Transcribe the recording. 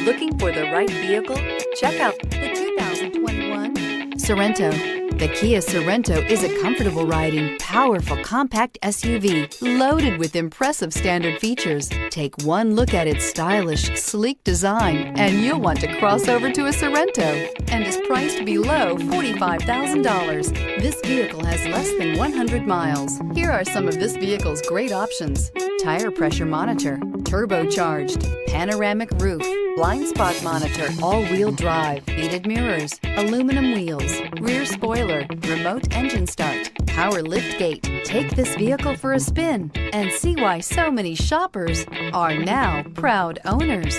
Looking for the right vehicle? Check out the 2021 Sorento. The Kia Sorento is a comfortable riding, powerful compact SUV loaded with impressive standard features. Take one look at its stylish, sleek design and you'll want to cross over to a Sorento, and is priced below $45,000. This vehicle has less than 100 miles. Here are some of this vehicle's great options: tire pressure monitor, turbocharged, panoramic roof, blind spot monitor, all-wheel drive, heated mirrors, aluminum wheels, rear spoiler, remote engine start, power lift gate. Take this vehicle for a spin and see why so many shoppers are now proud owners.